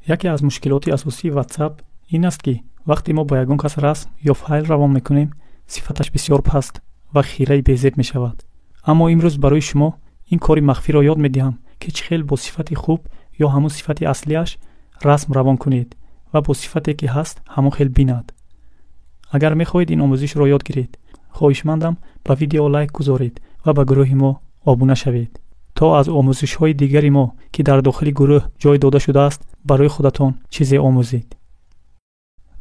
яке аз мушкилоти асосии WhatsApp ин аст ки вақте мо бо ягон кас расм ё файл равон мекунем, сифаташ бисёр паст ва хираи безеб мешавад. аммо имрӯз барои шумо ин кори махфиро ёд медиҳам ки чӣ хел бо сифати хуб ё ҳамун сифати аслиаш расм равон кунед ва бо сифате ки ҳаст ҳамон хел бинад. агар мехоҳед ин омӯзишро ёд гиред, хоҳишмандам ба видео лайк гузоред ва ба гурӯҳи мо обуна шавед, то аз омӯзишҳои дигари мо ки дар дохили гурӯҳ ҷой дода шудааст барои худатон чизе омӯзед.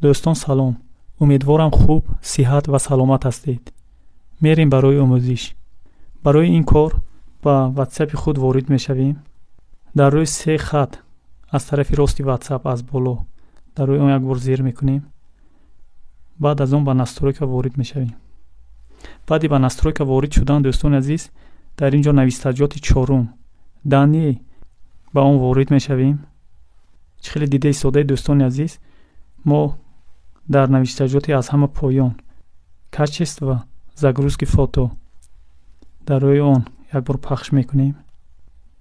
дӯстон салом, умедворам хуб, сиҳат ва саломат ҳастед. мерем барои омӯзиш. барои ин кор ба WhatsApp худ ворид мешавем. дар рӯи 3 хат аз тарафи рости WhatsApp аз боло дар рӯи он як бор зер мекунем. баъд аз он ба настройка ворид мешавем. баъди ба настройка ворид шудан, дӯстони азиз, дар ин ҷо навистаҷоти 4 дани ба он ворид мешавем. чӣ хеле дидаи содаи дӯстони азиз, мо дар навистаҷоти аз ҳама поён качество загрузки фото дар рӯи он як бор пахш мекунем.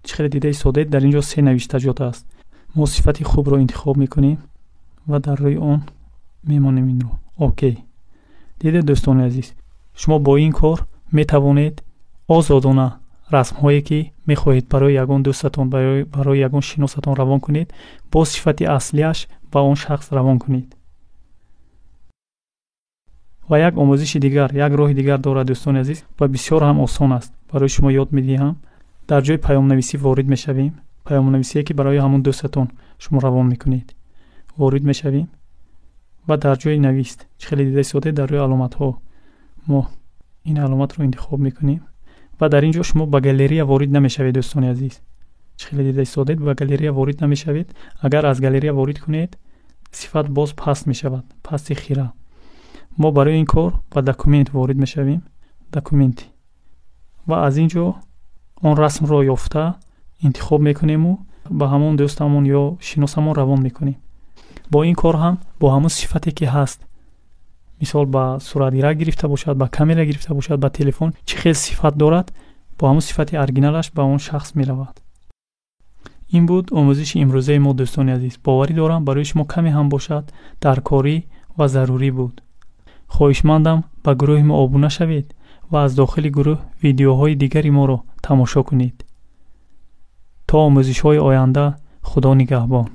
чӣ хеле дидаи содаи дар ин ҷо 3 навистаҷот аст. мо сифати хубро интихоб мекунем ва дар рӯи он мемонем инро. окей. дидед дӯстони азиз, шумо бо ин кор метавонед озодона расмҳое ки мехоҳед барои ягон дӯстатон, барои ягон шиносатон равон кунед, бо сифати аслиаш ба он шахс равон кунед. ва як омӯзиши дигар, як роҳи дигар дорад дӯстони азиз ва бисёр ҳам осон аст. барои шумо ёд медиҳам. дар ҷои паёмнависӣ ворид мешавем. паёмнависие ки барои ҳамон дӯстатон шумо равон мекунед. ворид мешавем ва дар ҷои навист, чӣ хеле дидаи сода, дар рӯи аломатҳо мо ин аломатро интихоб мекунем ва дар ин ҷо шумо ба галерея ворид намешавед дӯстони азиз. чӣ хеле дидаи сода, ба галерея ворид намешавед. агар аз галерея ворид кунед, сифат боз паст мешавад, пасти хира. мо барои ин кор ба документ ворид мешавем. документ ва аз ин ҷо он расмро ёфта интихоб мекунему ба ҳамон дӯстамон ё шиносамон равон мекунем. бо ин кор ҳам бо ҳамон сифате ки ҳаст, мисол ба суратгирак гирифта бошад, ба камера гирифта бошад, ба телефон чӣ хел сифат дорад, бо ҳамон сифати оригиналаш ба он шахс меравад. ин буд омӯзиши имрӯзаи мо дӯстони азиз. боварӣ дорам барои шумо каме ҳам бошад даркорӣ ва зарурӣ буд. хоҳишмандам ба гурӯҳи мо обуна шавед ва аз дохили гурӯҳ видеоҳои дигари моро тамошо кунед. то омӯзишҳои оянда, худо нигаҳбон.